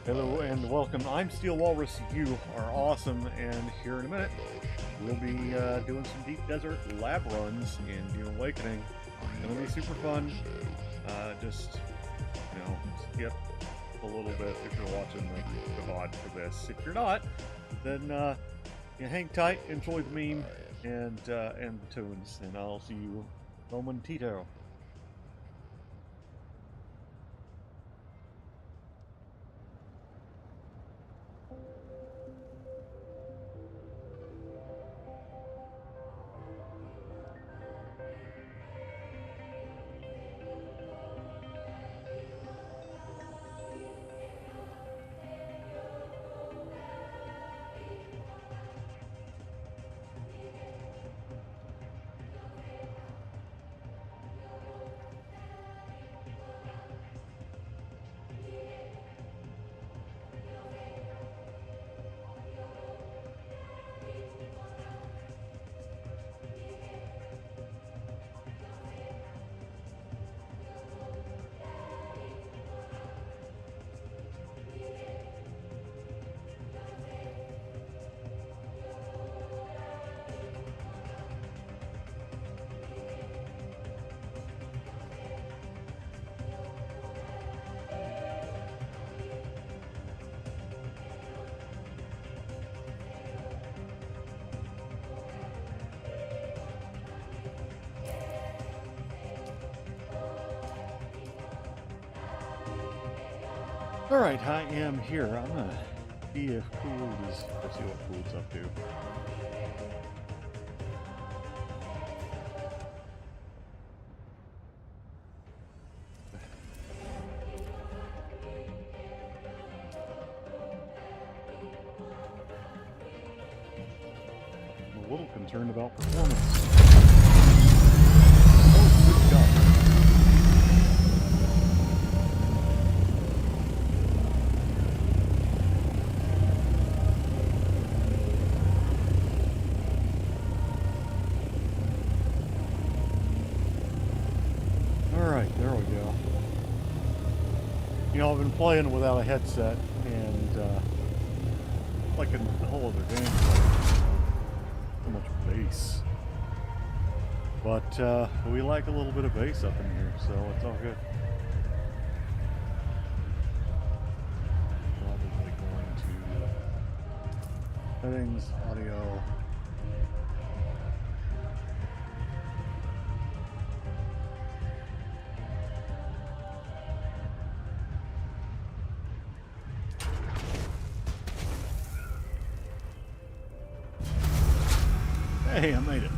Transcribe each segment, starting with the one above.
Hello and welcome. I'm Steel Walrus. You are awesome, and here in a minute we'll be doing some deep desert lab runs in Dune Awakening. It's gonna be super fun. Just skip a little bit if you're watching the VOD for this. If you're not, then hang tight, enjoy the meme and the tunes, and I'll see you momentito. Alright, I am here. I'm gonna see if Cooled is. Let's see what Cooled's up to. I'm a little concerned about performance. Oh, good job. There we go. I've been playing without a headset, and like in the whole other game, so much bass. But we like a little bit of bass up in here, so it's all good. Probably going to settings, audio. Hey, I made it.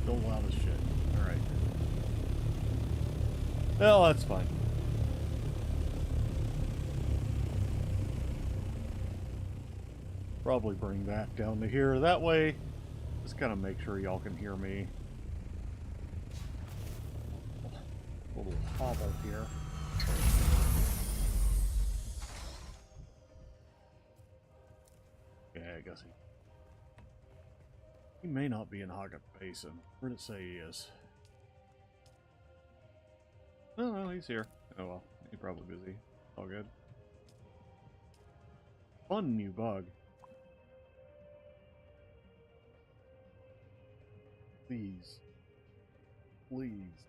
Still loud as shit. Alright. Well, that's fine. Probably bring that down to here. That way, just kind of make sure y'all can hear me. A little hobble here. I guess he may not be in Haga Basin. Where did it say he is? Oh, no, he's here. Oh well, he's probably busy. All good. Fun new bug. Please. Please.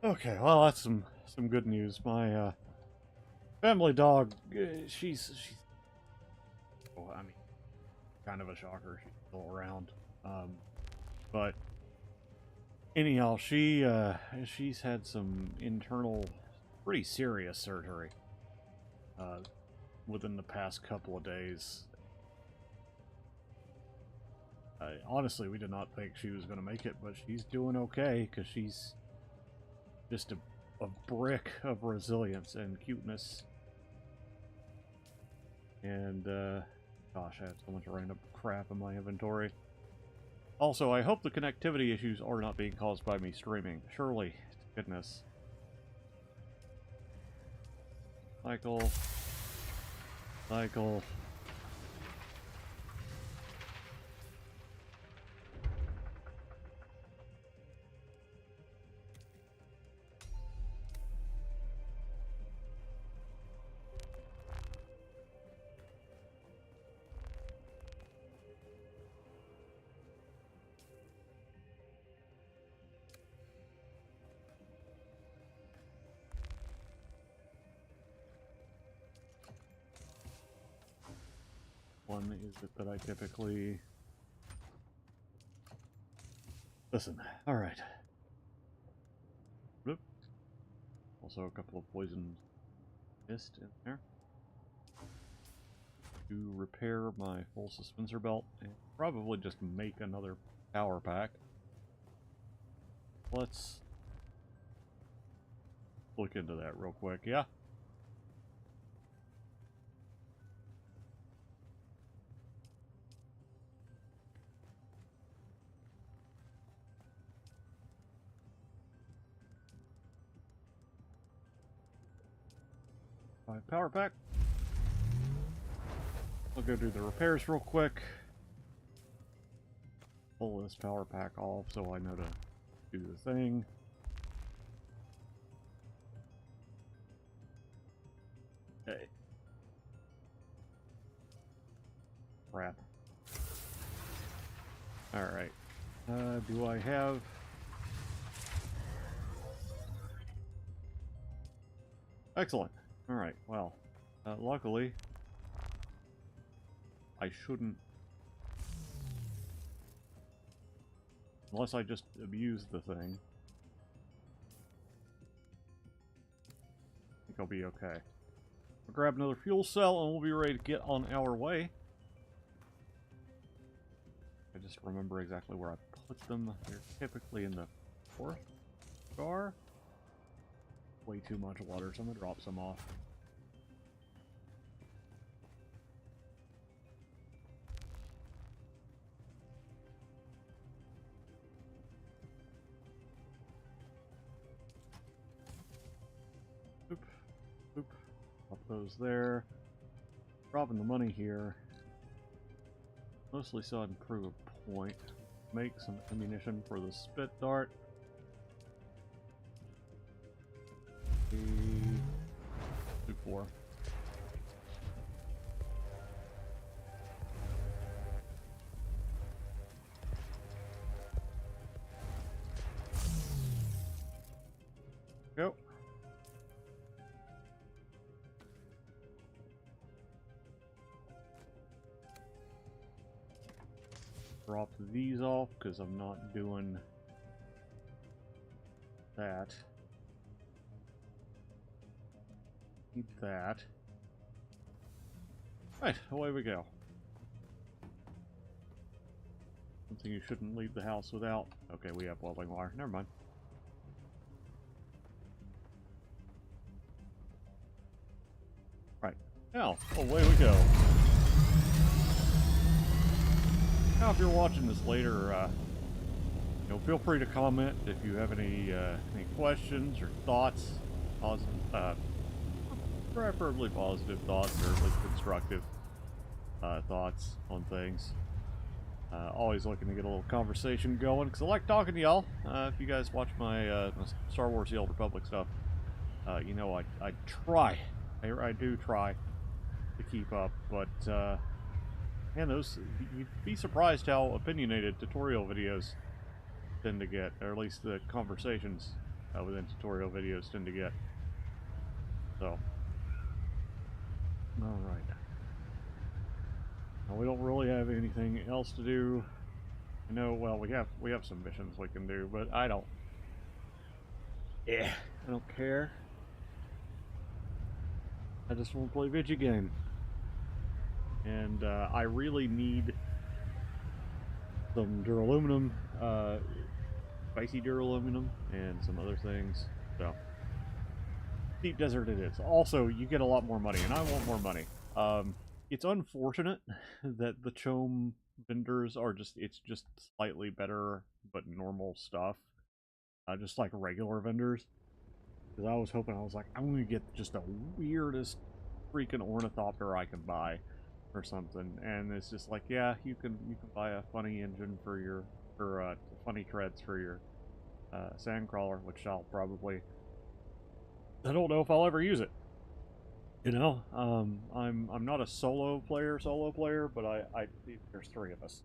Okay, well that's some good news. My family dog, she's well, I mean, kind of a shocker. She's still around, but anyhow, she's had some internal, pretty serious surgery within the past couple of days. Honestly, we did not think she was going to make it, but she's doing okay because she's just a brick of resilience and cuteness. And, gosh, I have so much random crap in my inventory. Also, I hope the connectivity issues are not being caused by me streaming. Surely, goodness. Cycle. Cycle. one is it that I typically... Listen, alright. Also a couple of poison mist in there. To repair my full suspensor belt and probably just make another power pack. Let's look into that real quick, yeah? Power pack. I'll go do the repairs real quick. Pull this power pack off so I know to do the thing. Okay. Crap. Alright. Do I have... Excellent. Alright, well. Luckily, I shouldn't... Unless I just abuse the thing. I think I'll be okay. I'll grab another fuel cell and we'll be ready to get on our way. I just remember exactly where I put them. They're typically in the fourth jar. Way too much water, so I'm gonna drop some off. Oop, oop. Pop those there. Dropping the money here. Mostly so I can prove a point. Make some ammunition for the spit dart. Do 4. Go. Drop these off because I'm not doing that. Need that. Right, away we go. Something you shouldn't leave the house without. Okay, we have welding wire. Never mind. Right. Now, away we go. Now, if you're watching this later, you know, feel free to comment if you have any questions or thoughts. Preferably positive thoughts, or at least constructive thoughts on things. Always looking to get a little conversation going, because I like talking to y'all. If you guys watch my Star Wars The Old Republic stuff, you know I try. I do try to keep up, but man, you'd be surprised how opinionated tutorial videos tend to get, or at least the conversations within tutorial videos tend to get. So, all right. Now, we don't really have anything else to do. I know. Well, we have some missions we can do, but I don't. Yeah, I don't care. I just want to play video game. And I really need some duraluminum, spicy duraluminum, and some other things. So, deep desert it is. Also, you get a lot more money, and I want more money. It's unfortunate that the Chome vendors are it's just slightly better, but normal stuff. Just like regular vendors. Because I was hoping, I was like, I'm going to get just the weirdest freaking ornithopter I can buy. Or something, and it's just like, yeah, you can buy a funny engine for your funny treads for your sandcrawler, which I'll probably, I don't know if I'll ever use it. You know, I'm not a solo player, but I there's 3 of us.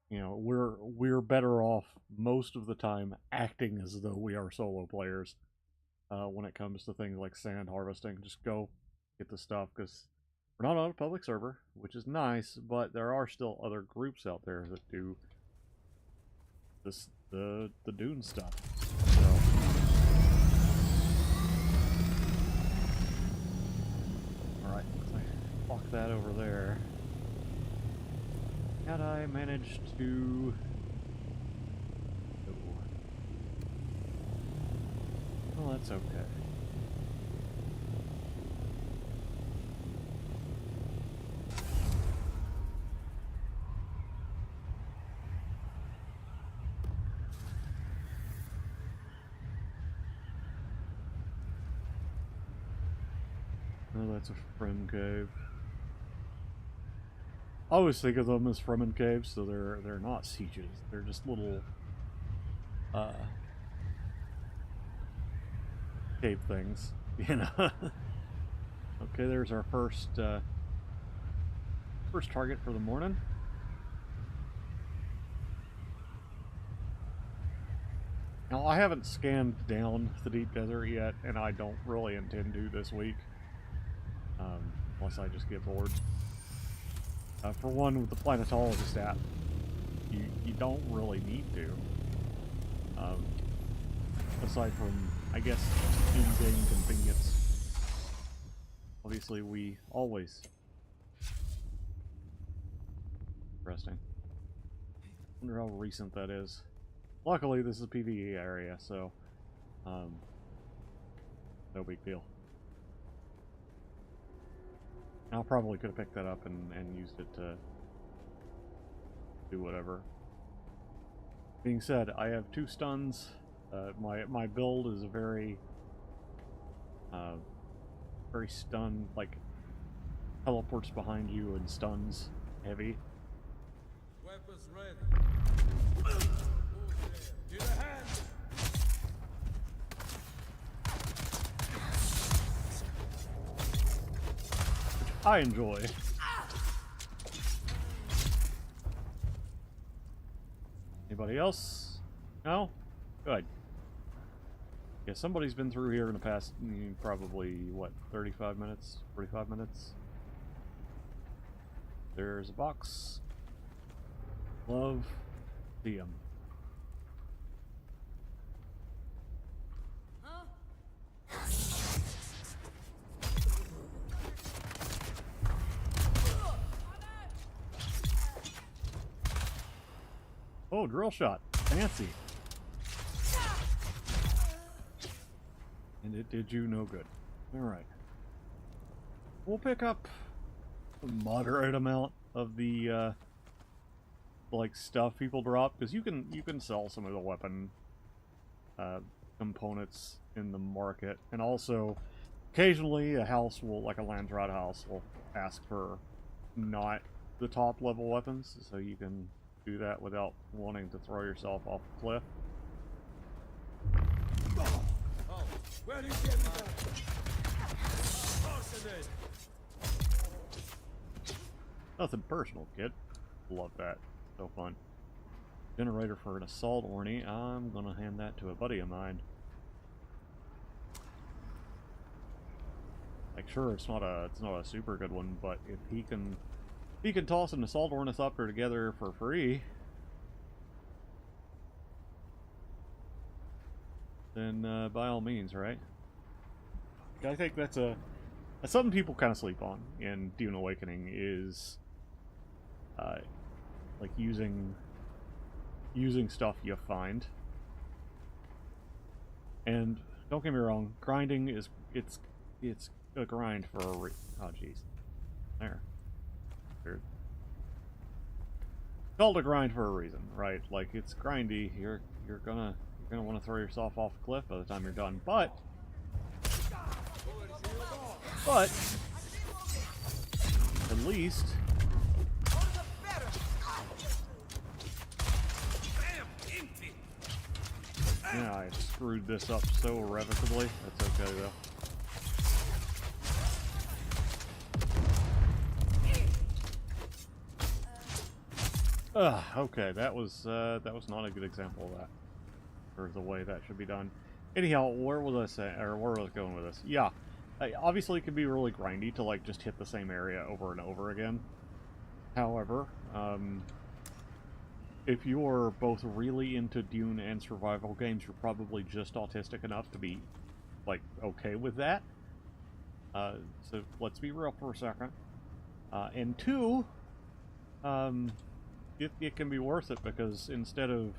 You know, we're better off most of the time acting as though we are solo players when it comes to things like sand harvesting. Just go get the stuff, because We're not on a public server, which is nice, but there are still other groups out there that do the Dune stuff. So alright, lock that over there. Had I managed to... Well, that's okay. Oh, that's a Fremen cave. I always think of them as Fremen caves, so they're not sieges. They're just little cave things, you know. Okay, there's our first target for the morning. Now, I haven't scanned down the deep desert yet, and I don't really intend to this week, unless I just get bored. For one, with the planetologist app, you don't really need to. Aside from, I guess, in-game convenience. Obviously, we always... Interesting. Wonder how recent that is. Luckily, this is a PvE area, so... no big deal. I probably could have picked that up and used it to do whatever. Being said, I have 2 stuns. My build is a very stun, like teleports behind you and stuns heavy. Weapons ready. To the hand. I enjoy. Anybody else? No? Good. Yeah, somebody's been through here in the past, probably, what, 35 minutes? 45 minutes? There's a box. Love. DM. Oh, drill shot. Fancy. And it did you no good. Alright. We'll pick up a moderate amount of the, like, stuff people drop, because you can sell some of the weapon components in the market. And also, occasionally a house will, like a Landsrod house, will ask for not the top level weapons, so you can do that without wanting to throw yourself off a cliff. Oh, where did you get me? Nothing personal, kid. Love that. So fun. Generator for an assault orney. I'm gonna hand that to a buddy of mine. Like, sure, it's not a super good one, but if he can toss an assault ornithopter together for free, then by all means, right? I think that's something people kind of sleep on in Dune Awakening is like using stuff you find. And don't get me wrong, grinding is it's a grind for a oh jeez, there. Weird. It's called a grind for a reason, right? Like, it's grindy. You're gonna want to throw yourself off a cliff by the time you're done, but at least yeah, I screwed this up so irrevocably. That's okay though. Okay, that was not a good example of that, or the way that should be done. Anyhow, where was I saying, or where was I going with this? Yeah, Obviously, it can be really grindy to like just hit the same area over and over again. However, if you're both really into Dune and survival games, you're probably just autistic enough to be like okay with that. So let's be real for a second. And two, it can be worth it because instead of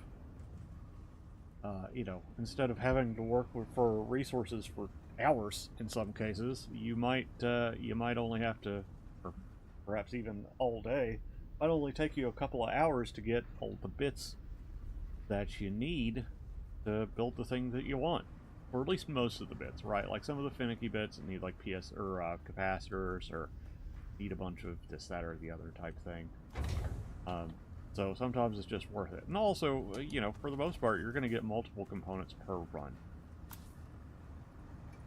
instead of having to work for resources for hours in some cases, you might only have to, or perhaps even all day, might only take you a couple of hours to get all the bits that you need to build the thing that you want, or at least most of the bits, right? Like some of the finicky bits that need like PS or capacitors, or need a bunch of this, that, or the other type thing. So sometimes it's just worth it. And also, for the most part, you're going to get multiple components per run.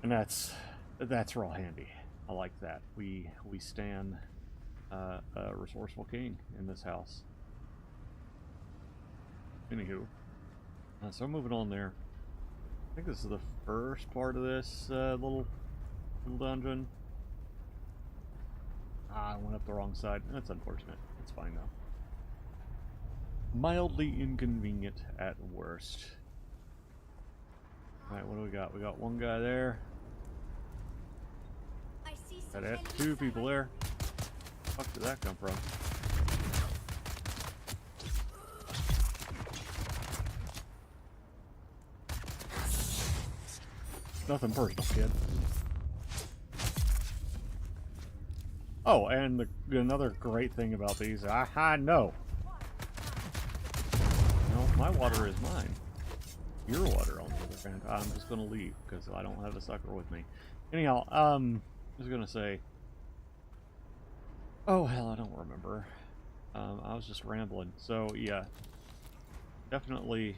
And that's real handy. I like that. We stand a resourceful king in this house. Anywho, so moving on there. I think this is the first part of this little dungeon. I went up the wrong side. That's unfortunate. It's fine though. Mildly inconvenient at worst. Alright, what do we got? We got one guy there. Got it. Two people there. Where the fuck did that come from? Nothing personal, kid. Oh, and another great thing about these, no. No, my water is mine. Your water, on the other hand, I'm just gonna leave because I don't have a sucker with me. Anyhow, I was gonna say, oh hell, I don't remember. I was just rambling. So yeah, definitely,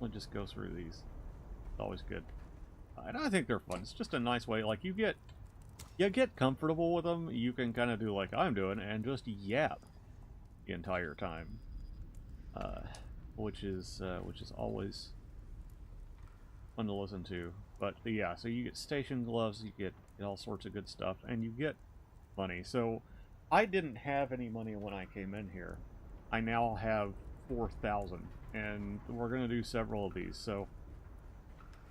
we'll just go through these. It's always good, and I think they're fun. It's just a nice way, like you get comfortable with them. You can kind of do like I'm doing and just yap the entire time, which is always fun to listen to. But yeah, so you get station gloves, you get all sorts of good stuff, and you get money. So I didn't have any money when I came in here. I now have 4,000, and we're gonna do several of these. So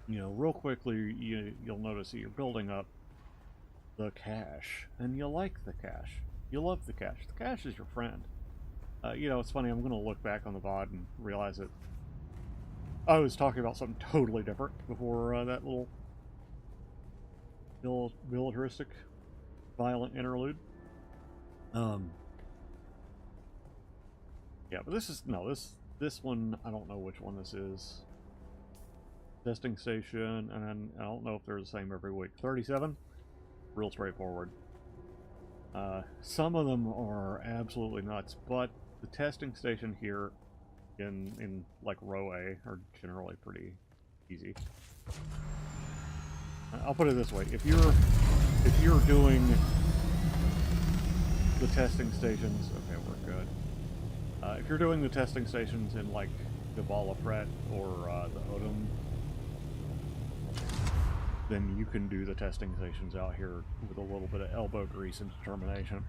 real quickly, you'll notice that you're building up the cash, and you like the cash. You love the cash. The cash is your friend. It's funny, I'm going to look back on the VOD and realize that I was talking about something totally different before that little militaristic, violent interlude. Yeah, but this one, I don't know which one this is. Testing station, and then I don't know if they're the same every week. 37? Real straightforward. Some of them are absolutely nuts, but the testing station here in like row A are generally pretty easy. I'll put it this way: if you're doing the testing stations, okay, we're good. If you're doing the testing stations in like the Balafret or the Odom, then you can do the testing stations out here with a little bit of elbow grease and determination.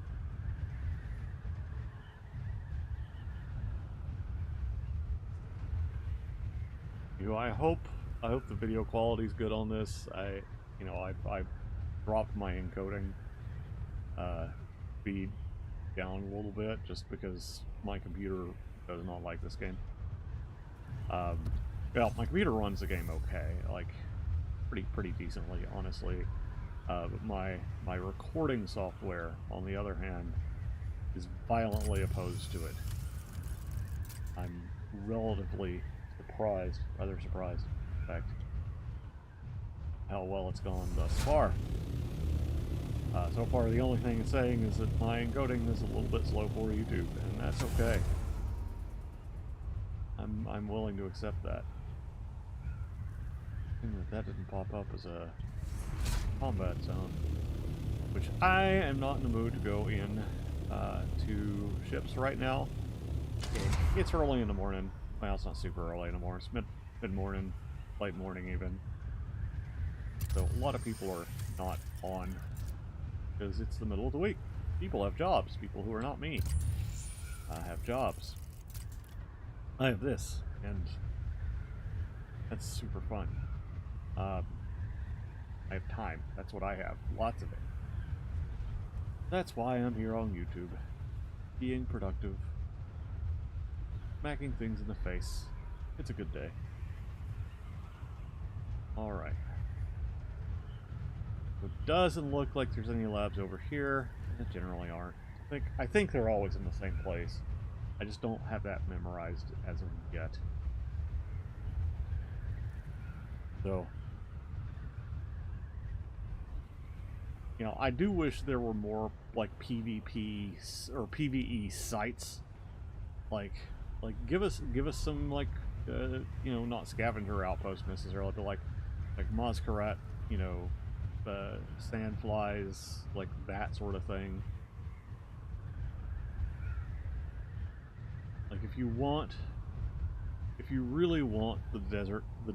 I hope the video quality is good on this. I dropped my encoding speed down a little bit just because my computer does not like this game. Well, my computer runs the game okay, like pretty decently, honestly. But my recording software, on the other hand, is violently opposed to it. I'm relatively rather surprised, in fact, how well it's gone thus far. So far, the only thing it's saying is that my encoding is a little bit slow for YouTube, and that's okay. I'm willing to accept that. That didn't pop up as a combat zone, which I am not in the mood to go in to ships right now. It's early in the morning. Well, it's not super early in the morning. It's mid-morning, late morning even. So a lot of people are not on because it's the middle of the week. People have jobs. People who are not me have jobs. I have this, and that's super fun. I have time. That's what I have. Lots of it. That's why I'm here on YouTube. Being productive. Smacking things in the face. It's a good day. Alright. It doesn't look like there's any labs over here. There generally aren't. I think they're always in the same place. I just don't have that memorized as of yet. So, you know, I do wish there were more like PvP or PvE sites. Like give us some like you know, not scavenger outposts necessarily, but like Masquerade, you know, sandflies, like that sort of thing. Like if you really want the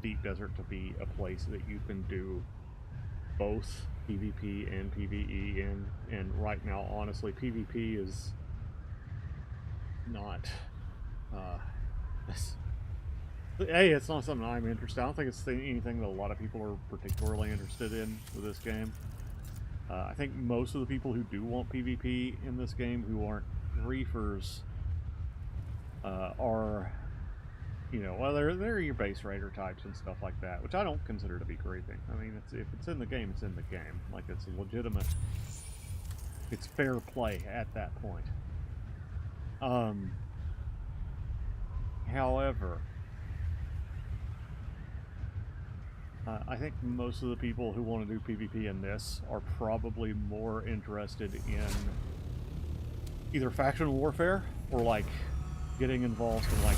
deep desert to be a place that you can do both PvP and PvE in, and right now, honestly, PvP is not, hey, it's not something I'm interested in. I don't think it's anything that a lot of people are particularly interested in with this game. I think most of the people who do want PvP in this game, who aren't griefers, are, you know, well, they're your base raider types and stuff like that, which I don't consider to be griefing. I mean, if it's in the game, it's in the game. Like, it's legitimate. It's fair play at that point. However, I think most of the people who want to do PvP in this are probably more interested in either faction warfare or, like, getting involved in, like,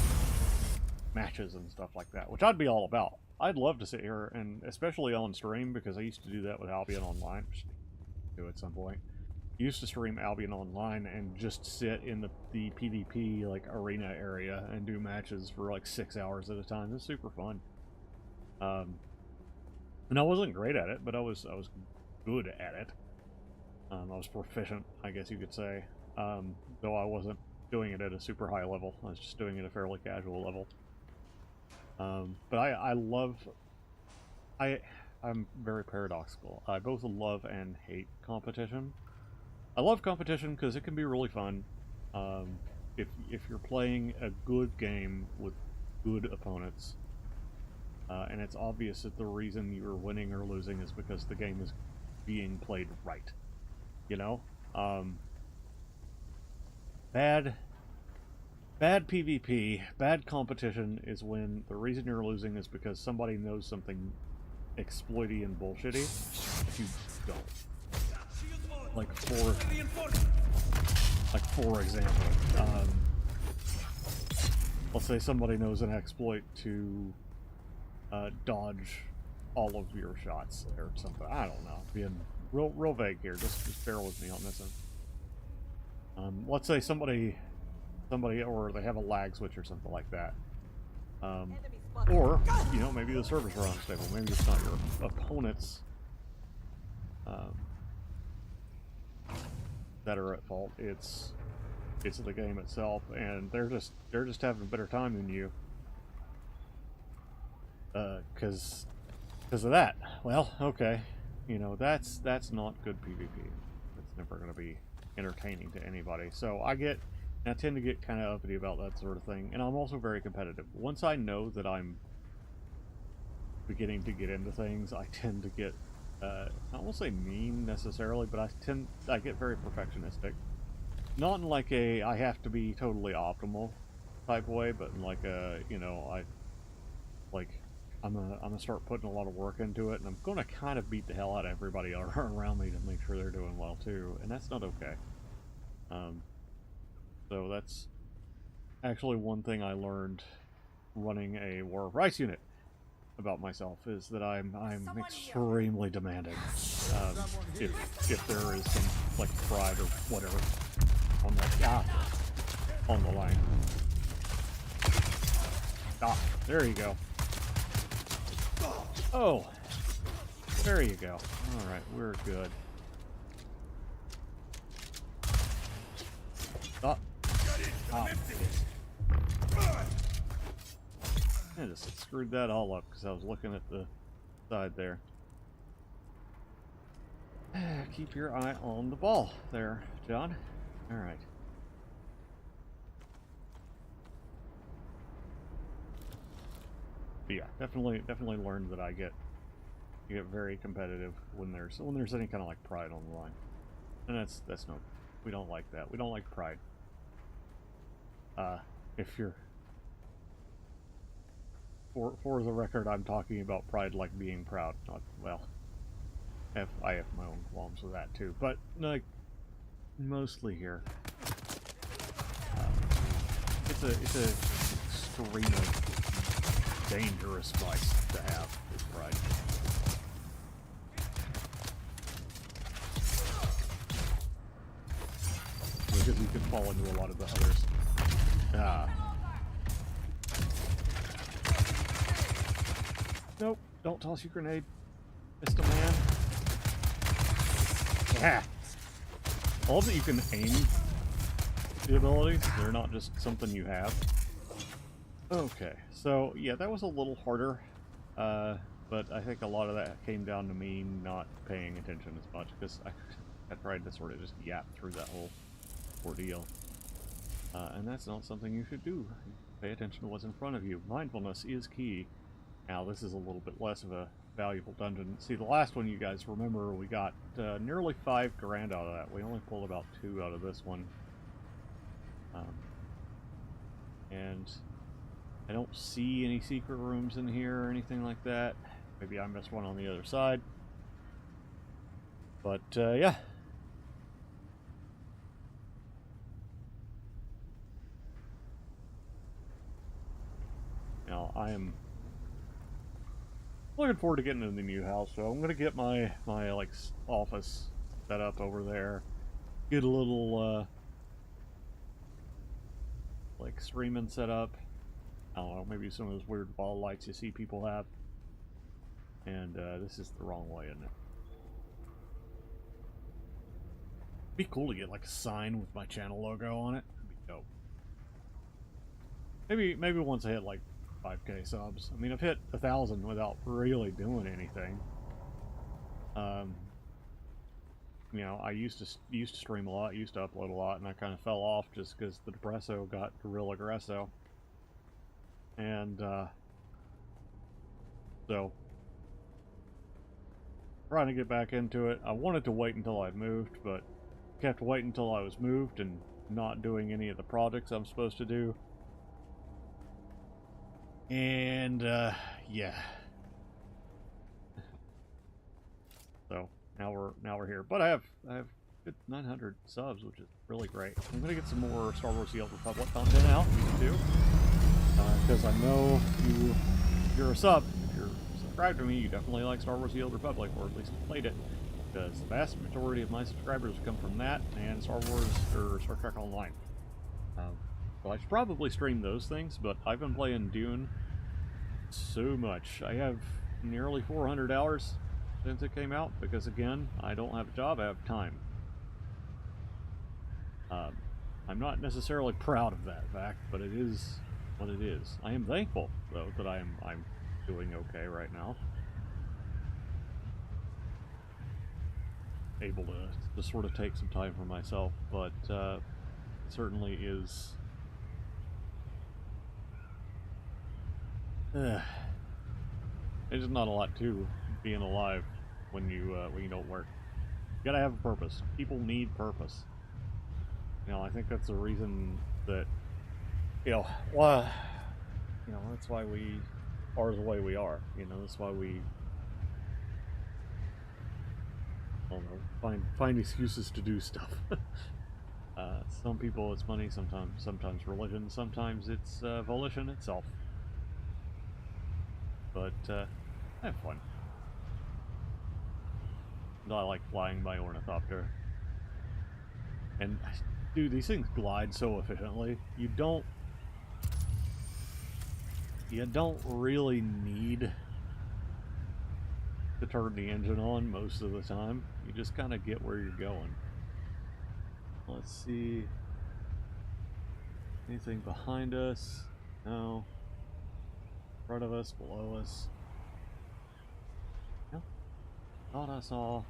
matches and stuff like that, which I'd be all about. I'd love to sit here, and especially on stream, because I used to do that with Albion Online, which I do at some point. I used to stream Albion Online and just sit in the PvP, like, arena area and do matches for, like, 6 hours at a time. It was super fun. And I wasn't great at it, but I was good at it. I was proficient, I guess you could say. Though I wasn't doing it at a super high level. I was just doing it at a fairly casual level. But I'm very paradoxical. I both love and hate competition. I love competition because it can be really fun. If you're playing a good game with good opponents, and it's obvious that the reason you're winning or losing is because the game is being played right. You know? Bad PvP, bad competition is when the reason you're losing is because somebody knows something exploity and bullshitty that you don't. Like for example, let's say somebody knows an exploit to dodge all of your shots or something. I don't know. Being real vague here. Just bear with me on this one. Let's say somebody, or they have a lag switch or something like that. Or, you know, maybe the servers are unstable. Maybe it's not your opponents that are at fault. It's the game itself, and they're just having a better time than you. Because of that. Well, okay. You know, that's not good PvP. It's never going to be entertaining to anybody. So I tend to get kind of uppity about that sort of thing, and I'm also very competitive. Once I know that I'm beginning to get into things, I tend to get, I won't say mean necessarily, but I get very perfectionistic. Not in like a, I have to be totally optimal type way, but in like a, you know, I'm gonna start putting a lot of work into it, and I'm gonna kind of beat the hell out of everybody around me to make sure they're doing well too, and that's not okay. So that's actually one thing I learned running a War of Rice unit about myself, is that I'm extremely demanding. If there is some like pride or whatever on the line. There you go. Oh, There you go. Alright, we're good. Stop. Oh. I just screwed that all up because I was looking at the side there. Keep your eye on the ball there, John. Alright. But yeah, definitely learned that I get very competitive when there's any kind of like pride on the line. And that's no, we don't like that. We don't like pride. If you're for the record, I'm talking about pride like being proud, not, well, I have my own qualms with that too, but like mostly here, it's a extremely dangerous vice to have, is pride. Because you can fall into a lot of the others. Nope, don't toss your grenade, Mr. Man. Yeah. I love that you can aim the abilities. They're not just something you have. Okay, so yeah, that was a little harder, but I think a lot of that came down to me not paying attention as much, because I tried to sort of just yap through that whole ordeal. And that's not something you should do. Pay attention to what's in front of you. Mindfulness is key. Now, this is a little bit less of a valuable dungeon. See, the last one, you guys remember, we got nearly 5 grand out of that. We only pulled about 2 out of this one. And I don't see any secret rooms in here or anything like that. Maybe I missed one on the other side. But, yeah. Now, I am looking forward to getting into the new house, so I'm gonna get my like office set up over there. Get a little like streaming set up. I don't know, maybe some of those weird ball lights you see people have. And this is the wrong way, isn't it? Be cool to get like a sign with my channel logo on it. That'd be dope. Maybe once I hit like 5K subs. I mean, I've hit 1,000 without really doing anything. You know, I used to stream a lot, used to upload a lot, and I kind of fell off just because the depresso got real aggresso. And so trying to get back into it. I wanted to wait until I moved, but kept waiting until I was moved and not doing any of the projects I'm supposed to do. And yeah. So now we're here. But I have good 900 subs, which is really great. I'm gonna get some more Star Wars: The Old Republic content out too, because I know if you're a sub, if you're subscribed to me, you definitely like Star Wars: The Old Republic, or at least played it. Because the vast majority of my subscribers come from that and Star Wars or Star Trek Online. Well, I should probably stream those things, but I've been playing Dune so much. I have nearly 400 hours since it came out, because again, I don't have a job, I have time. I'm not necessarily proud of that fact, but it is what it is. I am thankful, though, that I'm doing okay right now. Able to sort of take some time for myself, but it certainly is. There's not a lot to being alive when you don't work. You gotta have a purpose. People need purpose. You know, I think that's the reason that, well, that's why we are the way we are. You know, that's why we, I don't know, find excuses to do stuff. Some people it's money, sometimes religion, sometimes it's volition itself. But I have fun. And I like flying my ornithopter. And dude, these things glide so efficiently. You don't really need to turn the engine on most of the time. You just kind of get where you're going. Let's see. Anything behind us? No. In front of us, below us. Yeah. Thought I saw.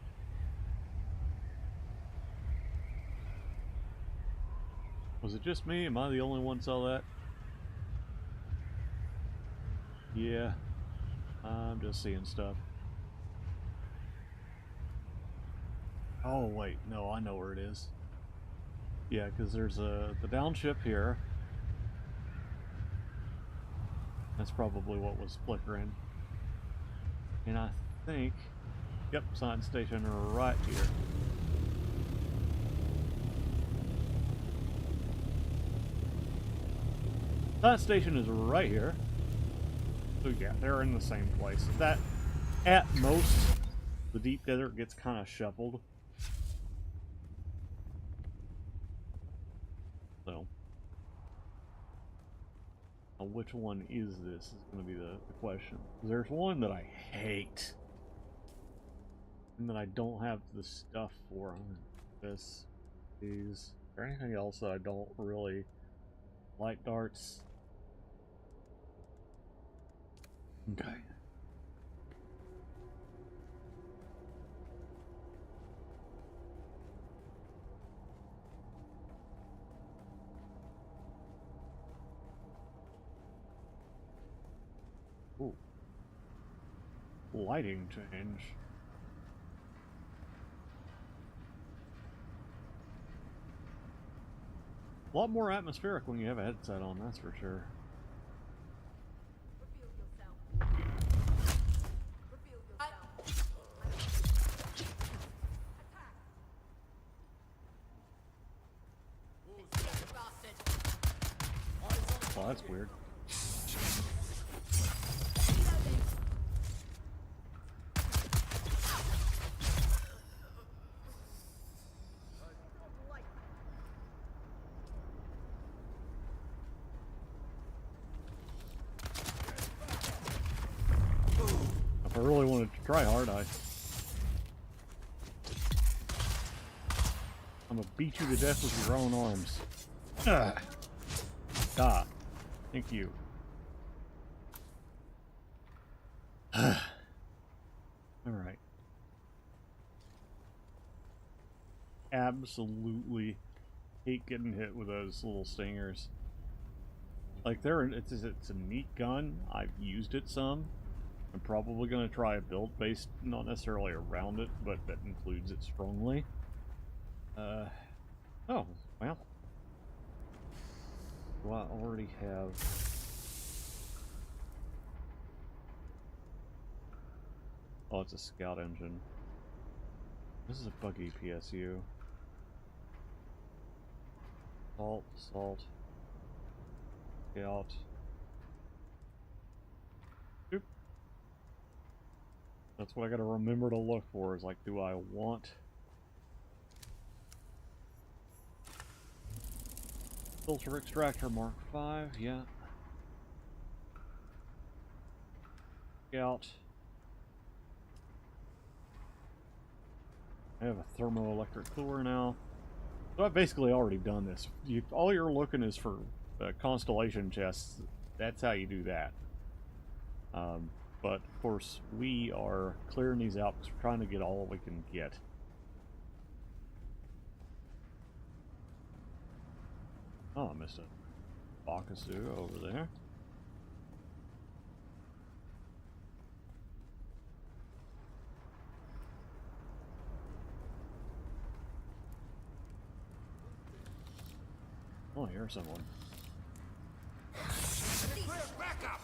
Was it just me? Am I the only one saw that? Yeah. I'm just seeing stuff. Oh, wait. No, I know where it is. Yeah, because there's the downship here. That's probably what was flickering. And I think... Yep, science station right here. Science station is right here. So yeah, they're in the same place. That, at most, the deep desert gets kind of shuffled. So, which one is this is going to be the question. There's one that I hate. And that I don't have the stuff for. This, these, or anything else that I don't really... Light darts. Okay. Ooh. Lighting change. A lot more atmospheric when you have a headset on, that's for sure. Oh, that's weird. If I really wanted to try hard, I'm gonna beat you to death with your own arms. Ah. Ah. Thank you. Alright. Absolutely hate getting hit with those little stingers. Like, it's a neat gun. I've used it some. I'm probably going to try a build based, not necessarily around it, but that includes it strongly. Oh, well. Do I already have... Oh, it's a scout engine. This is a buggy PSU. Salt. Scout. Oop. That's what I gotta remember to look for, is like, do I want... Filter extractor Mark V, yeah. Scout. I have a thermoelectric cooler now. So I've basically already done this. All you're looking is for constellation chests. That's how you do that. But of course, we are clearing these out because we're trying to get all we can get. Oh, I missed a Bakasu over there. Oh, here's someone. Clear backup!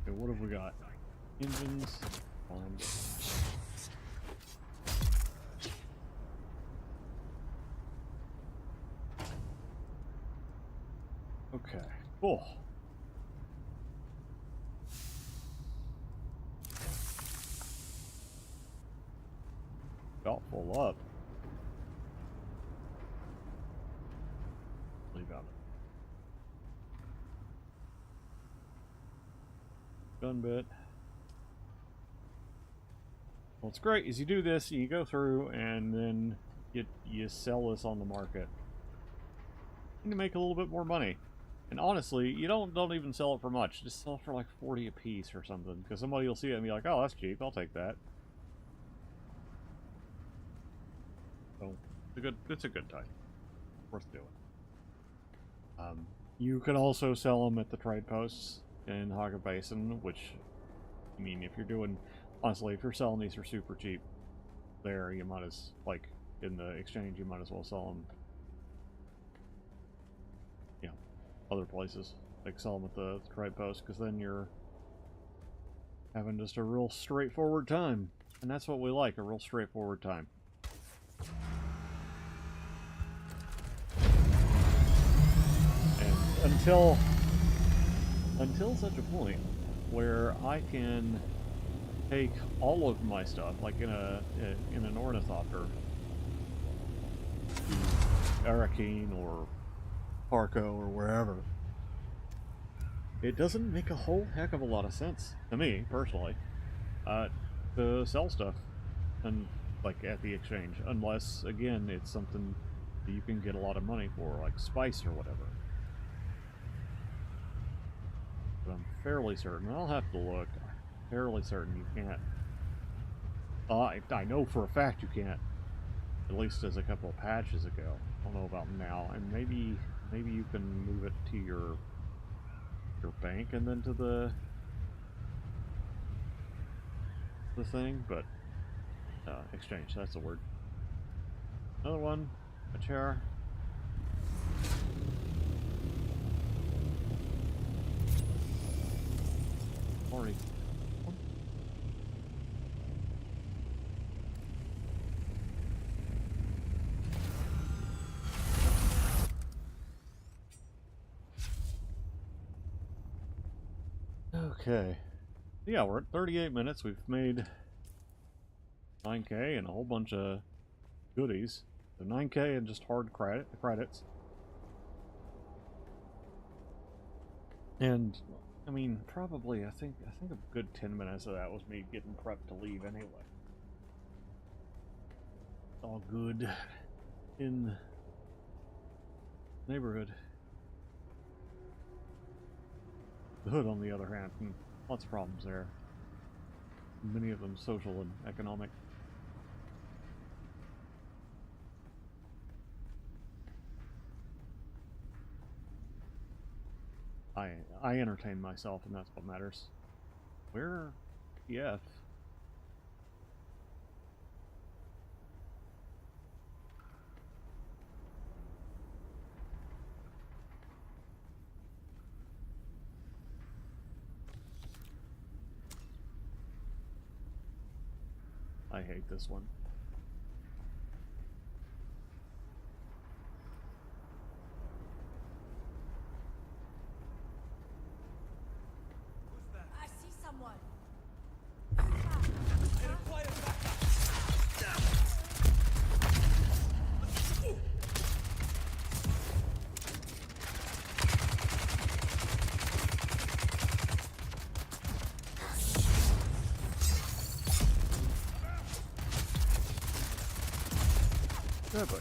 Okay, what have we got? Engines. Okay, cool. About full up. Leave out. Gun bit. What's great is you do this, you go through, and then you sell this on the market. You can make a little bit more money. And honestly, you don't even sell it for much. Just sell it for like 40 a piece or something. Because somebody will see it and be like, oh, that's cheap, I'll take that. So, it's a good time. Worth doing. You could also sell them at the trade posts in Haga Basin, which, I mean, if you're doing, honestly, if you're selling these for super cheap there, you might as, like, in the exchange, you might as well sell them, you know, other places. Like, sell them at the trade post, because then you're having just a real straightforward time. And that's what we like, a real straightforward time. And until such a point where I can take all of my stuff, like in an ornithopter, to Arakeen or Parco or wherever, it doesn't make a whole heck of a lot of sense to me personally to sell stuff and like at the exchange, unless again it's something that you can get a lot of money for, like spice or whatever. But I'm fairly certain, I'll have to look, I'm fairly certain you can't. I know for a fact you can't, at least as a couple of patches ago. I don't know about now, and maybe you can move it to your bank and then to the thing, but exchange, that's the word. Another one, a chair. Already. Okay. Yeah, we're at 38 minutes. We've made 9K and a whole bunch of goodies. So 9K and just hard credits. And I mean, probably I think a good 10 minutes of that was me getting prepped to leave anyway. It's all good in the neighborhood. The hood, on the other hand, lots of problems there. Many of them social and economic. I entertain myself, and that's what matters. Where? Yeah. I hate this one. I see someone. Good boy.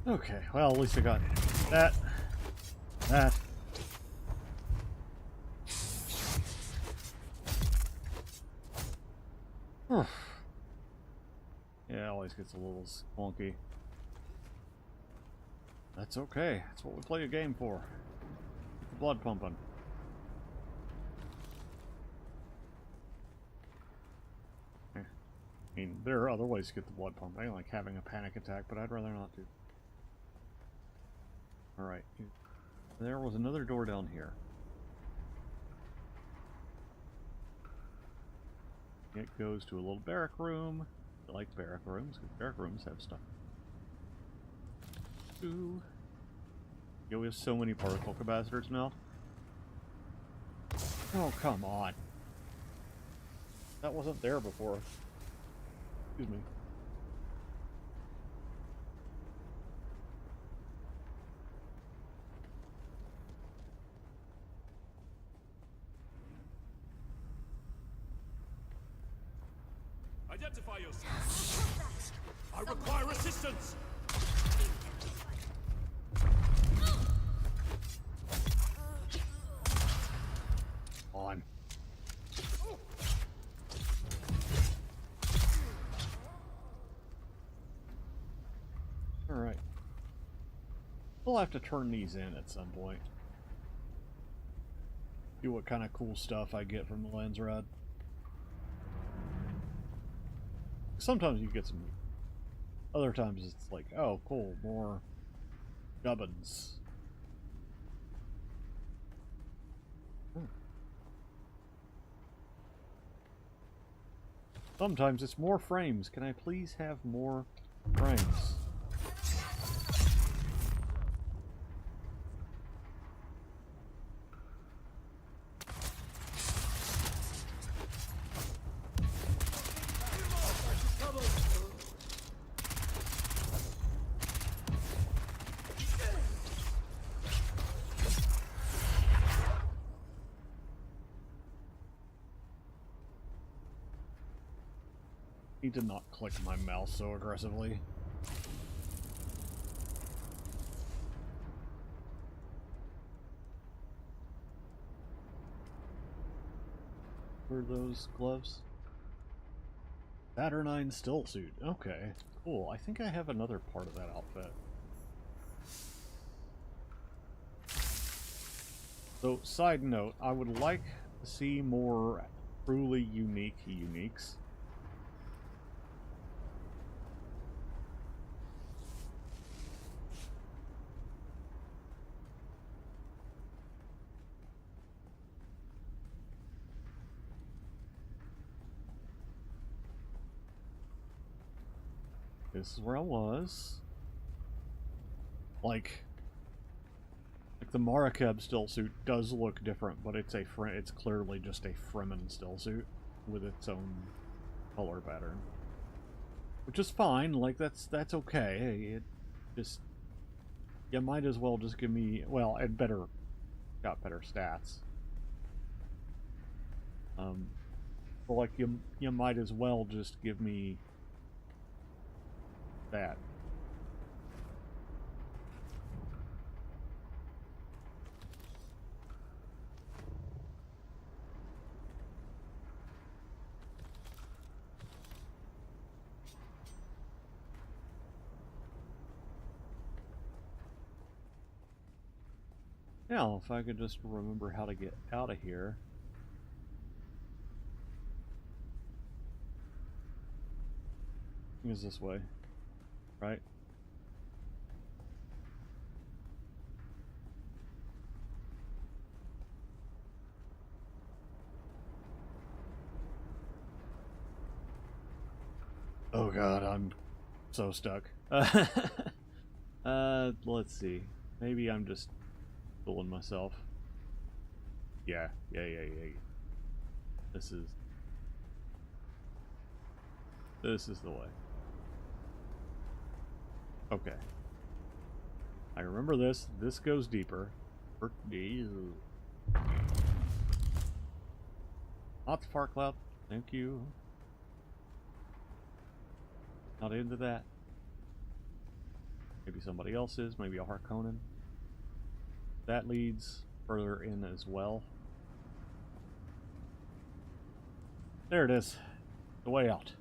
Okay, well, at least I got that. Yeah, it always gets a little squonky. That's okay. That's what we play a game for. Get the blood pumping. I mean, there are other ways to get the blood pumping, like having a panic attack, but I'd rather not do. Alright. There was another door down here. It goes to a little barrack room. I like barrack rooms, because barrack rooms have stuff. Ooh. Yeah, we have so many particle capacitors now. Oh, come on. That wasn't there before. Excuse me. Identify yourself. I require assistance. On. Alright. We'll have to turn these in at some point. See what kind of cool stuff I get from the lens rod. Sometimes you get some... Other times it's like, oh, cool, more gubbins. Sometimes it's more frames. Can I please have more frames? He did not click my mouse so aggressively. Were those gloves? Saturnine still suit. Okay, cool. I think I have another part of that outfit. So, side note, I would like to see more truly unique uniques. This is where I was. Like the Marakeb still suit does look different, but it's clearly just a Fremen still suit with its own color pattern, which is fine. Like that's okay. It just, you might as well just give me, well, it got better stats. But like you might as well just give me that. Now, if I could just remember how to get out of here. I think it's this way, right? Oh god, I'm so stuck. Let's see. Maybe I'm just fooling myself. Yeah. This is the way. Okay. I remember this. This goes deeper. Not the far cloud. Thank you. Not into that. Maybe somebody else is. Maybe a Harkonnen. That leads further in as well. There it is. The way out.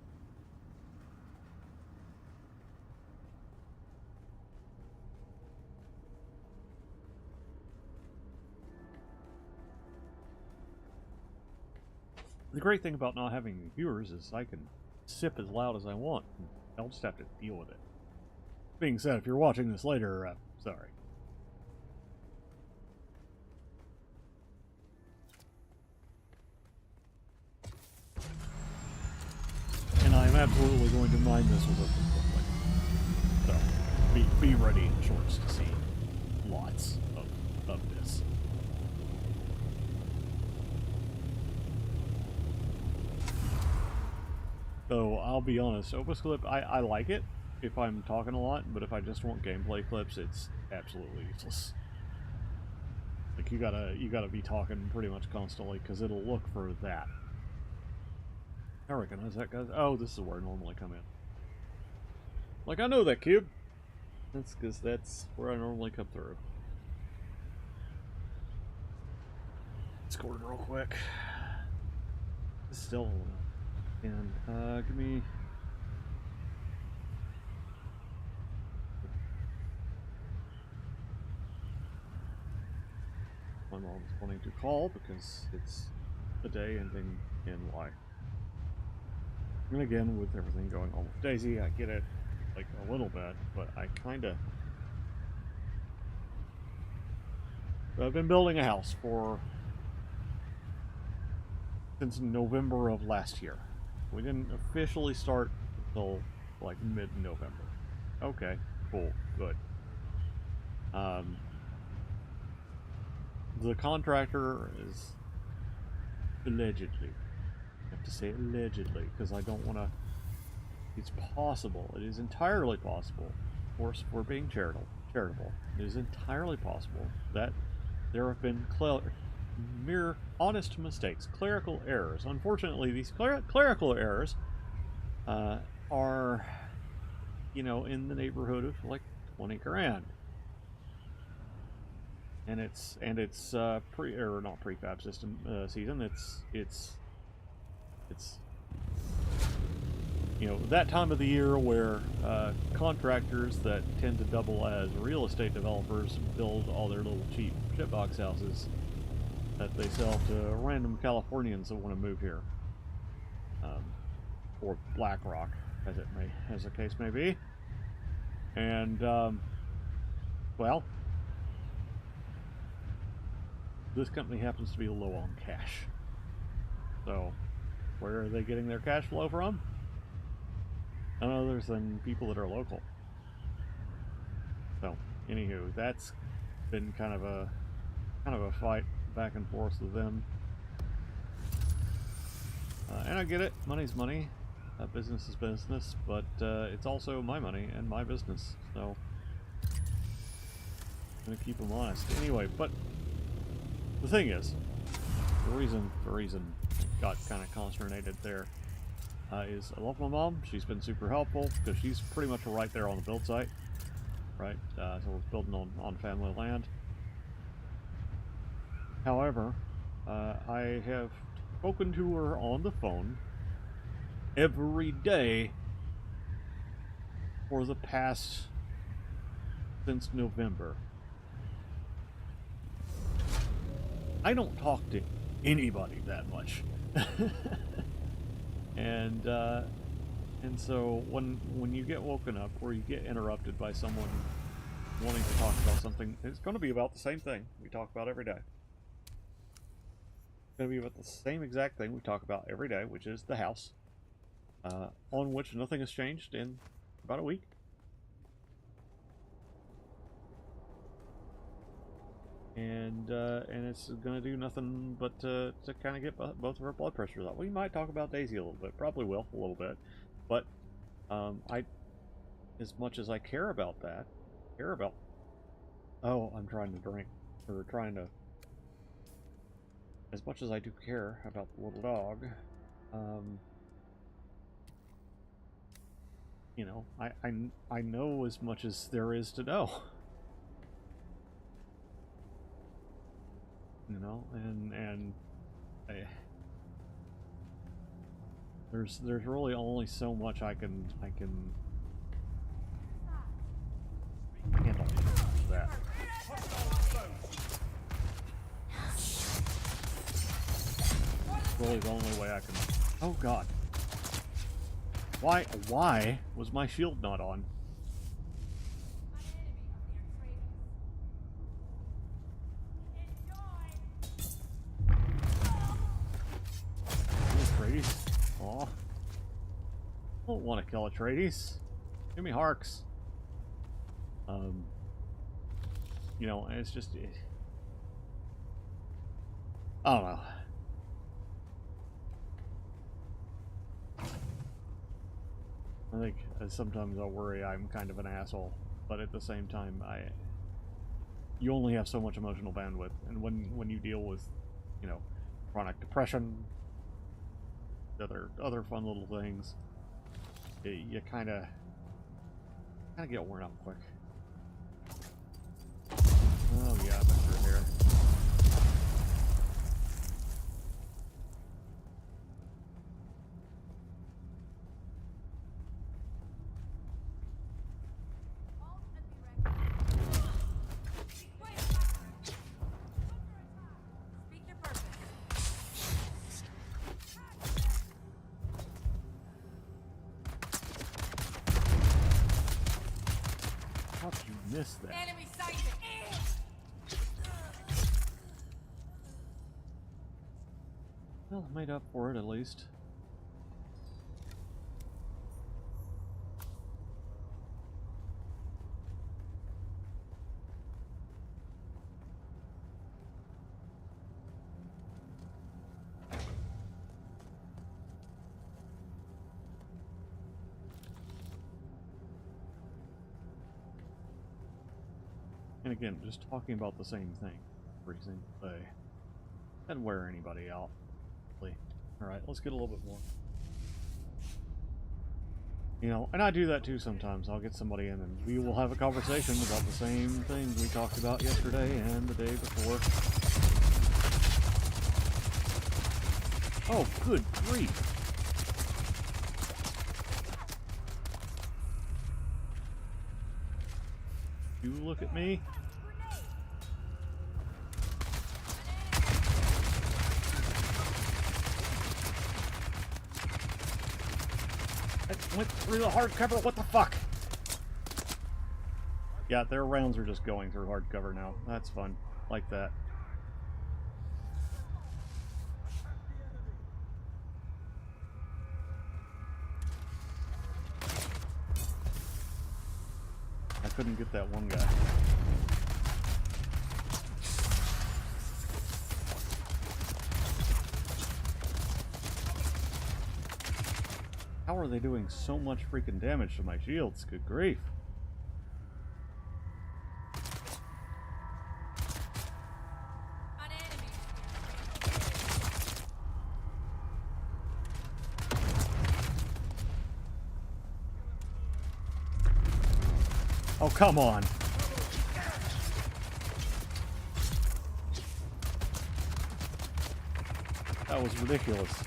The great thing about not having viewers is I can sip as loud as I want. I'll just have to deal with it. Being said, if you're watching this later, sorry. And I'm absolutely going to mine this with a quickly. So. be ready in shorts to see lots of this. So I'll be honest, Opus Clip, I like it if I'm talking a lot, but if I just want gameplay clips, it's absolutely useless. Like you gotta be talking pretty much constantly because it'll look for that. I recognize that, guys. Oh, this is where I normally come in. Like, I know that cube. That's because that's where I normally come through. Scored real quick. Still, and give me. My mom's wanting to call because it's a day ending in Y. And again, with everything going on with Daisy, I get it, like, a little bit, but I kinda... I've been building a house since November of last year. We didn't officially start until, like, mid-November. Okay, cool, good. The contractor is allegedly... I have to say allegedly, because I don't want to... It's possible, it is entirely possible, of course, if we're being charitable, it is entirely possible that there have been mere honest mistakes, clerical errors. Unfortunately, these clerical errors are, you know, in the neighborhood of like 20 grand. And it's not prefab system season. It's you know, that time of the year where contractors that tend to double as real estate developers build all their little cheap shitbox houses that they sell to random Californians that want to move here, or BlackRock, as the case may be. And well, this company happens to be low on cash. So, where are they getting their cash flow from? None other than people that are local. So, anywho, that's been kind of a fight back and forth with them. And I get it, money's money, business is business, but it's also my money and my business, so I'm gonna keep them honest. Anyway, but the thing is, the reason I got kind of consternated there is I love my mom. She's been super helpful because she's pretty much right there on the build site, right? So we're building on family land. However, I have spoken to her on the phone every day for the past since November. I don't talk to anybody that much. And so when you get woken up or you get interrupted by someone wanting to talk about something, it's going to be about the same thing we talk about every day. It's going to be about the same exact thing we talk about every day, which is the house, on which nothing has changed in about a week. And it's going to do nothing but to kind of get both of our blood pressures up. We might talk about Daisy a little bit, probably will a little bit, but as much as I care about that, oh, I'm trying to drink, or trying to, as much as I do care about the little dog, you know, I know as much as there is to know. You know, and there's really only so much I can handle that. Really the only way I can. Oh God! Why was my shield not on? Aw. I don't want to kill Atreides. Give me Harks. Um, you know, and it's just, I don't know. I think sometimes I'll worry I'm kind of an asshole, but at the same time, you only have so much emotional bandwidth, and when you deal with, you know, chronic depression, other fun little things, you kind of get worn out quick. Oh yeah, back through here. How did you miss that? Enemy sighted. Well, I made up for it at least. And again, just talking about the same thing every single day. Doesn't wear anybody out. Alright, let's get a little bit more. You know, and I do that too sometimes. I'll get somebody in and we will have a conversation about the same thing we talked about yesterday and the day before. Oh, good grief. You look at me. I went through the hardcover, what the fuck? Yeah, their rounds are just going through hardcover now. That's fun. Like that. I couldn't get that one guy. How are they doing so much freaking damage to my shields? Good grief. Oh, come on. That was ridiculous.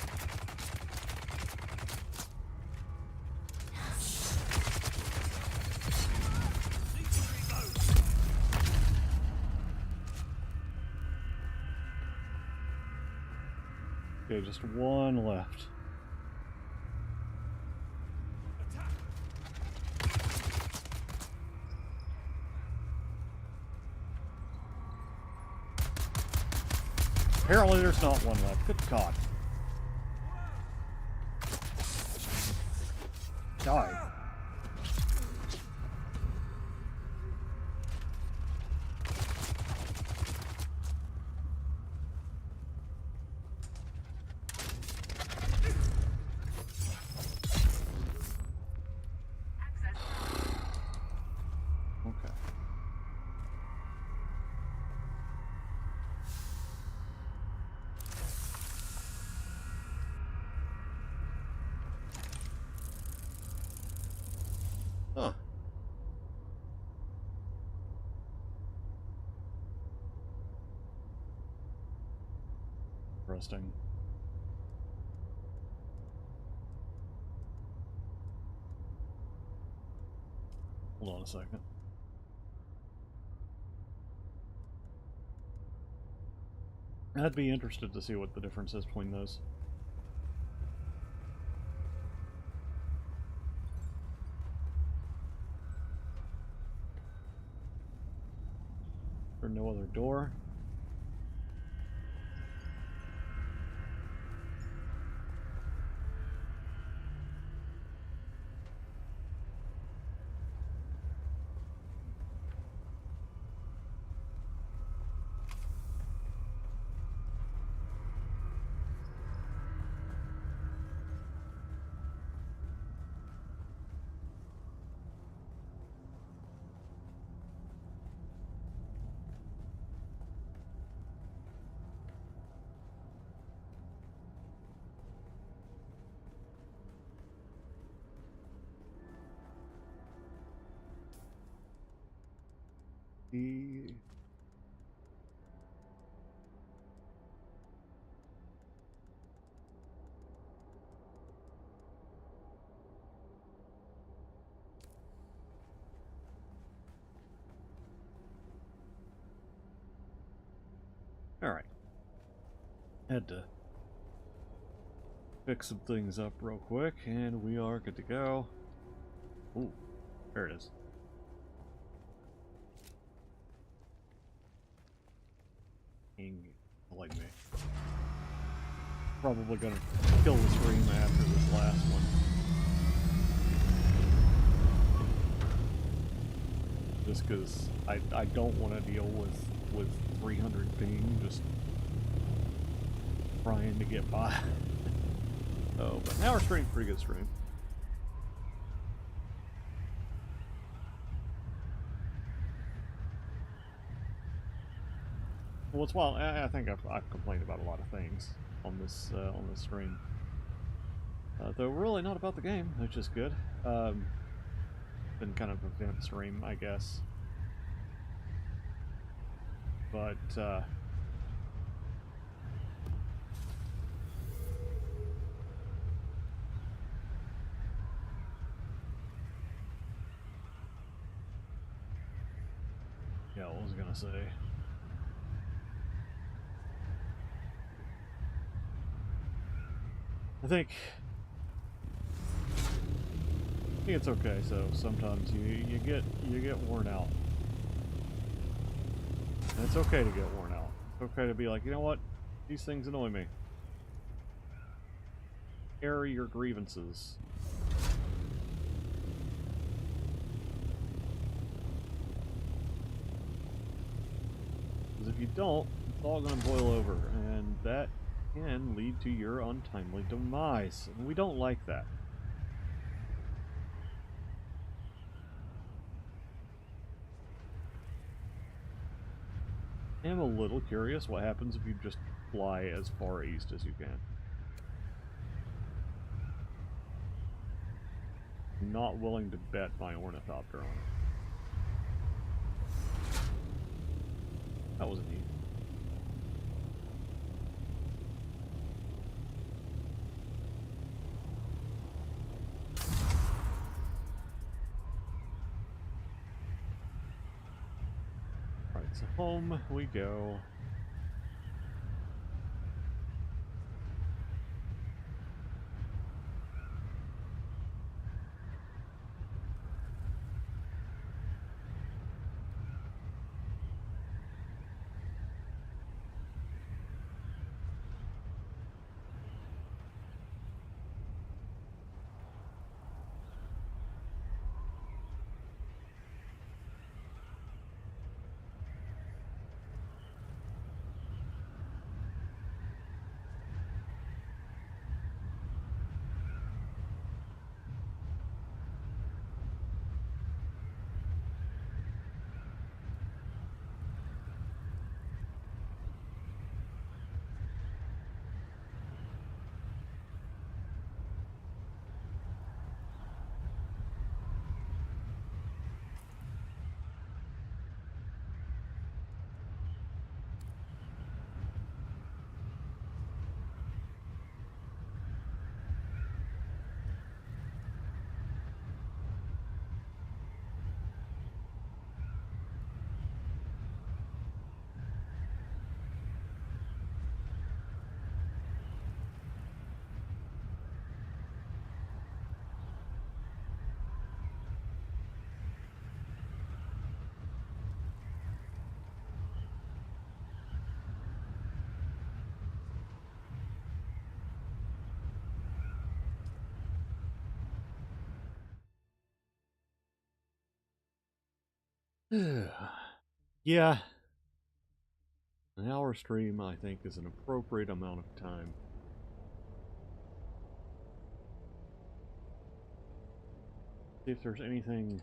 Okay, just one left. Apparently there's not one left. Good God. Die. Okay. Huh. Interesting. Hold on a second. I'd be interested to see what the difference is between those. There's no other door. The all right. Had to fix some things up real quick, and we are good to go. Ooh, there it is. Like me. Probably gonna kill the stream after this last one. Just because I don't want to deal with 300 ping just trying to get by. Oh, but now we're streaming pretty good stream. Well, it's wild. I think I've complained about a lot of things on this stream. Though really not about the game, which is good. Been kind of a vent stream, I guess. But yeah, what was I gonna say? I think it's okay. So sometimes you get worn out. And it's okay to get worn out. It's okay to be like, you know what? These things annoy me. Air your grievances. Because if you don't, it's all going to boil over, and that can lead to your untimely demise. And we don't like that. I am a little curious what happens if you just fly as far east as you can. I'm not willing to bet my ornithopter on it. That was neat. Alright, so home we go. Yeah. An hour stream, I think, is an appropriate amount of time. See if there's anything.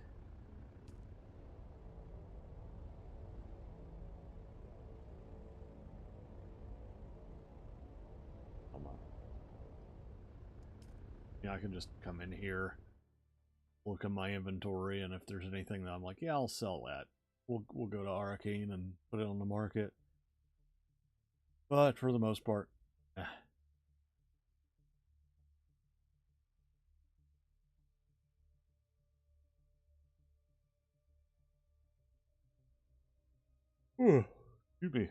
Hold on. Yeah, I can just come in here, look at my inventory, and if there's anything that I'm like, yeah, I'll sell that. we'll go to Arcane and put it on the market. But for the most part, excuse me.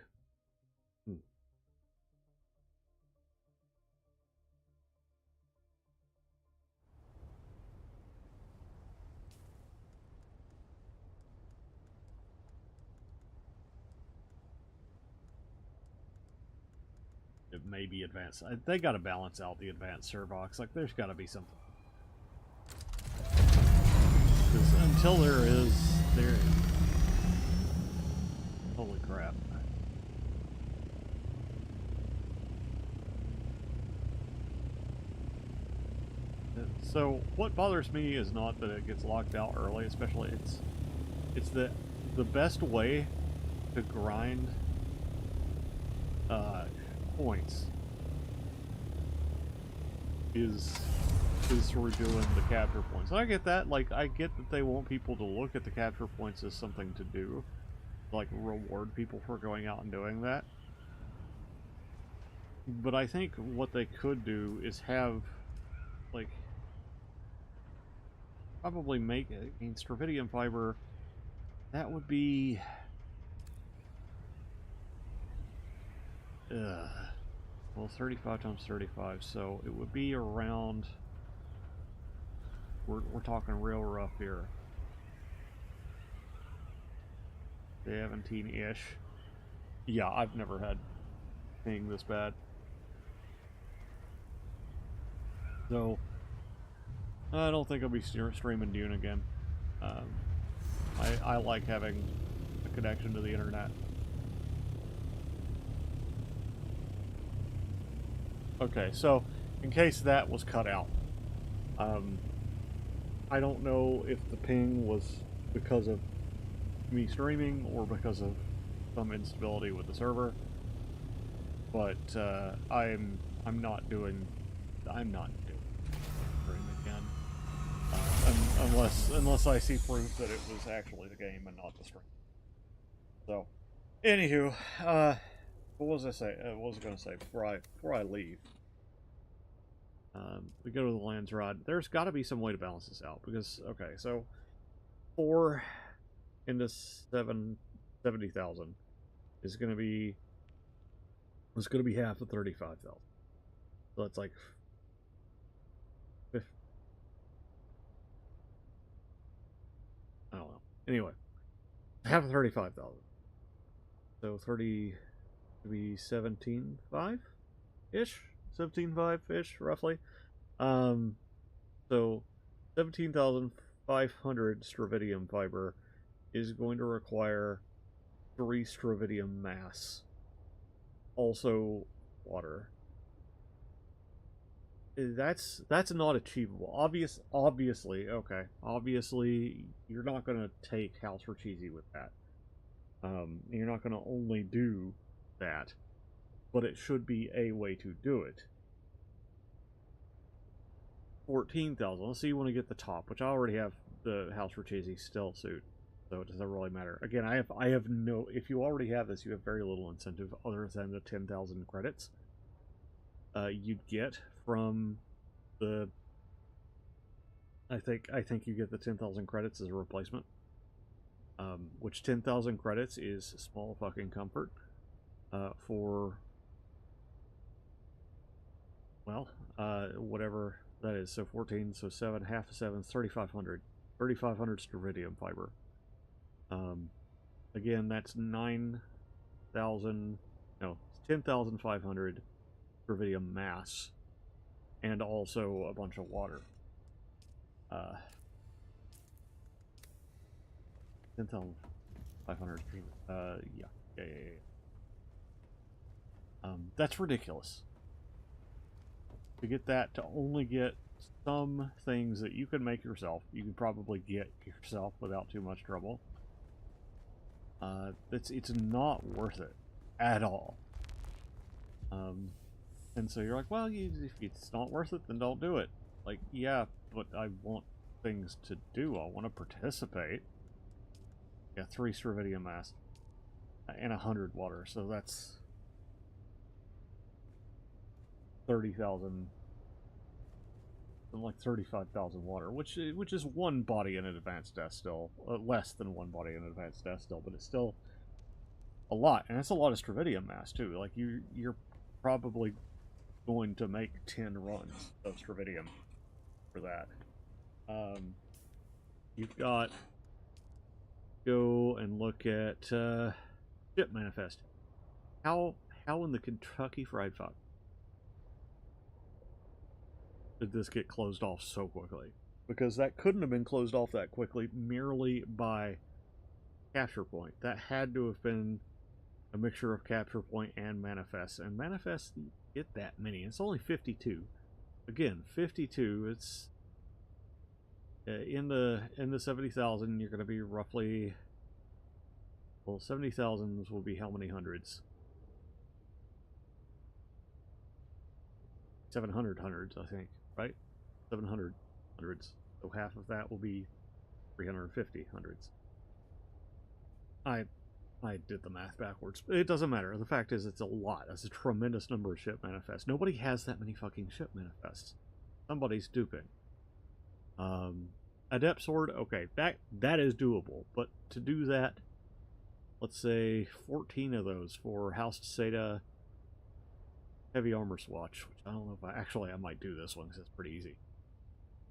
It may be advanced. They got to balance out the advanced Servox. Like, there's got to be something. Because until there is, holy crap. So what bothers me is not that it gets locked out early, especially it's the best way to grind points is through doing the capture points. And I get that. Like, I get that they want people to look at the capture points as something to do, like reward people for going out and doing that. But I think what they could do is have, like, probably make it in Stravidium fiber. That would be well, 35 times 35, so it would be around, we're talking real rough here, 17-ish. Yeah, I've never had ping this bad. So I don't think I'll be streaming Dune again. I like having a connection to the internet. Okay, so in case that was cut out, I don't know if the ping was because of me streaming or because of some instability with the server, but I'm not doing stream again, unless I see proof that it was actually the game and not the stream. So, anywho, what was I say? What was I going to say before I leave? We go to the Lands Rod. There's got to be some way to balance this out because, okay, so 4 into 70,000 is going to be half of 35,000. So that's like 50, I don't know. Anyway, half of 35,000. So 30 would be 17.5 ish, 17.5 ish roughly. So 17,500 Stravidium fiber is going to require 3 Stravidium mass. Also water. That's not achievable. Obviously, okay. Obviously, you're not going to take House for Cheesy with that. You're not going to only do that, but it should be a way to do it. 14,000. Let's say you want to get the top, which I already have the House for Cheesy stealth suit, so it doesn't really matter. Again, I have no. If you already have this, you have very little incentive other than the 10,000 credits you'd get from the. I think you get the 10,000 credits as a replacement. Which 10,000 credits is small fucking comfort for, well, whatever that is. So 14, so 7, half of 7 is 3,500. 3,500 Stravidium fiber. Again, that's 9,000, no, 10,500 Stravidium mass, and also a bunch of water. 10,500. Yeah. That's ridiculous. To get that, to only get some things that you can make yourself, you can probably get yourself without too much trouble. It's not worth it at all. And so you're like, well, if it's not worth it, then don't do it. Like, yeah, but I want things to do. I want to participate. Yeah, 3 Stravidium mass and 100 water, so that's 30,000, like 35,000 water, which is one body in advanced death still, less than one body in advanced death still, but it's still a lot, and it's a lot of Stravidium mass too. Like you're probably going to make 10 runs of Stravidium for that. You've got go and look at ship manifest. How in the Kentucky Fried Fuck did this get closed off so quickly? Because that couldn't have been closed off that quickly merely by capture point. That had to have been a mixture of capture point and manifest. And manifest get that many. It's only 52. Again, 52. It's in the 70,000. You're going to be roughly, well, 70,000 will be how many hundreds? 700 hundreds, I think, right? 700 hundreds. So half of that will be 350 hundreds. I did the math backwards. It doesn't matter. The fact is, it's a lot. That's a tremendous number of ship manifests. Nobody has that many fucking ship manifests. Somebody's duping. Adept Sword, okay, that is doable. But to do that, let's say 14 of those for House Seda Heavy Armor Swatch, which I don't know if I might do this one because it's pretty easy.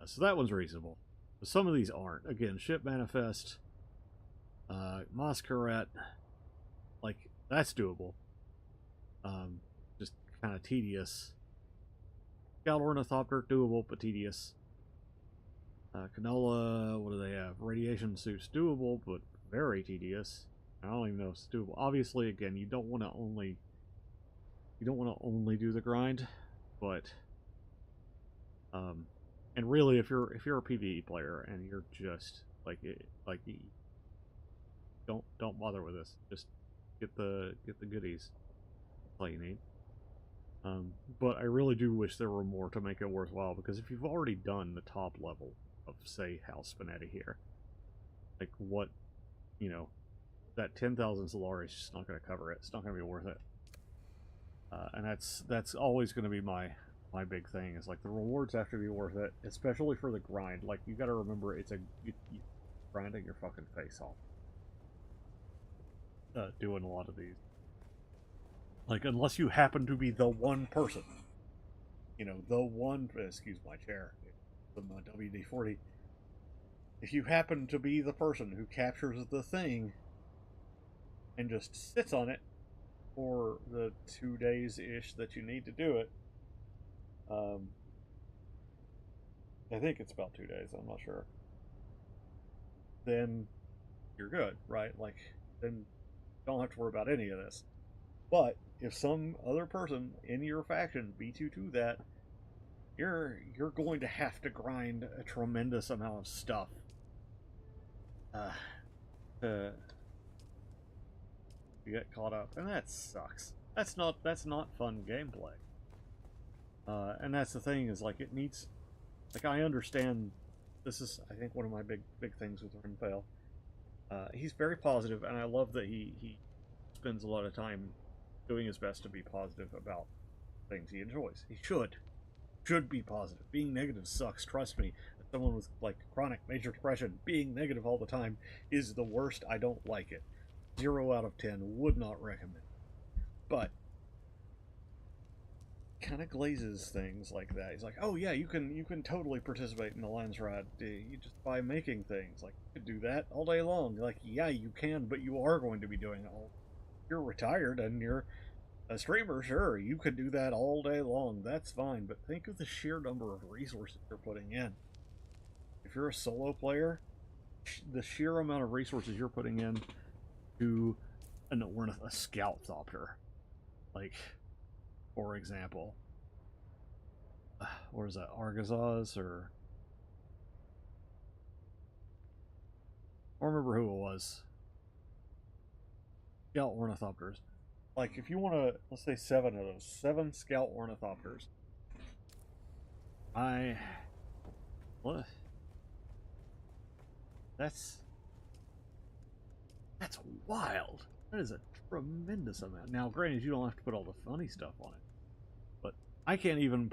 So that one's reasonable. But some of these aren't. Again, Ship Manifest, Masquerade, like, that's doable. Just kind of tedious. Scout Ornithopter, doable, but tedious. Canola, what do they have? Radiation Suits, doable, but very tedious. I don't even know if it's doable. Obviously, again, you don't want to only do the grind, but and really, if you're a PvE player and you're just don't bother with this. Just get the goodies. That's all you need. But I really do wish there were more to make it worthwhile, because if you've already done the top level of, say, House Spinetti here, like, what, that 10,000 Solari is just not going to cover it. It's not going to be worth it. And that's always going to be my big thing, is like, the rewards have to be worth it, especially for the grind. Like, you got to remember, it's you grinding your fucking face off doing a lot of these. Like, unless you happen to be the one person, the one, excuse my chair, from my WD-40, if you happen to be the person who captures the thing and just sits on it for the 2 days-ish that you need to do it, I think it's about 2 days, I'm not sure, then you're good, right? Like, then don't have to worry about any of this. But if some other person in your faction beats you to that, you're going to have to grind a tremendous amount of stuff to get caught up, and that sucks. That's not fun gameplay. And that's the thing, is like, it needs, like, I understand. This is, I think, one of my big things with Rinfail. He's very positive, and I love that he spends a lot of time doing his best to be positive about things he enjoys. He should be positive. Being negative sucks, trust me. As someone with, like, chronic major depression, being negative all the time is the worst. I don't like it. 0 out of 10, would not recommend. But kind of glazes things like that. He's like, oh yeah, you can totally participate in the Lens Ride, you just by making things. Like, you could do that all day long. Like, yeah, you can, but you are going to be doing it all. You're retired and you're a streamer, sure, you could do that all day long. That's fine, but think of the sheer number of resources you're putting in. If you're a solo player, the sheer amount of resources you're putting in to a scout thopter, like, for example, what is that, Argazaz, or I don't remember who it was. Scout ornithopters. Like, if you want to, let's say 7 of those, 7 scout ornithopters. What? That's That's wild. That is a tremendous amount. Now, granted, you don't have to put all the funny stuff on it, but I can't even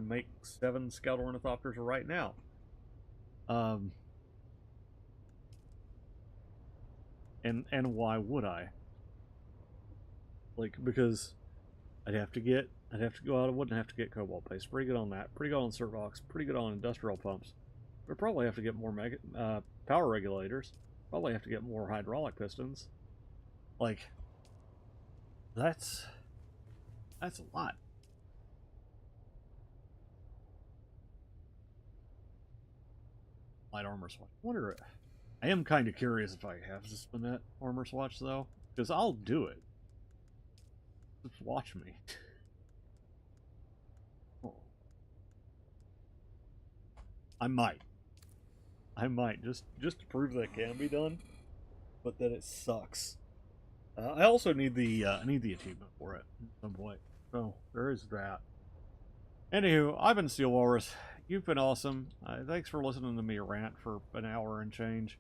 make 7 Scout Ornithopters right now. And why would I? Like, because I'd have to go out. I wouldn't have to get cobalt paste. Pretty good on that. Pretty good on Servox. Pretty good on industrial pumps. We'd probably have to get more power regulators. Probably have to get more hydraulic pistons. Like, that's a lot. Light armor swatch. I am kind of curious if I have to spin that armor swatch though, because I'll do it. Just watch me. Oh. I might just to prove that it can be done, but that it sucks. I also need the achievement for it at some point. So there is that. Anywho, I've been Steel Walrus. You've been awesome. Thanks for listening to me rant for an hour and change.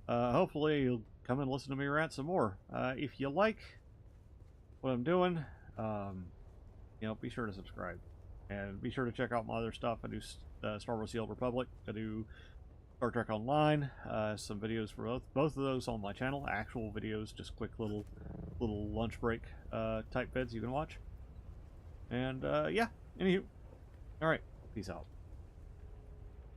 Hopefully you'll come and listen to me rant some more. If you like what I'm doing, be sure to subscribe. And be sure to check out my other stuff. I do Star Wars The Old Republic. I do Star Trek Online. Some videos for both of those on my channel. Actual videos, just quick little lunch break type vids you can watch. And yeah, anywho. Alright, peace out.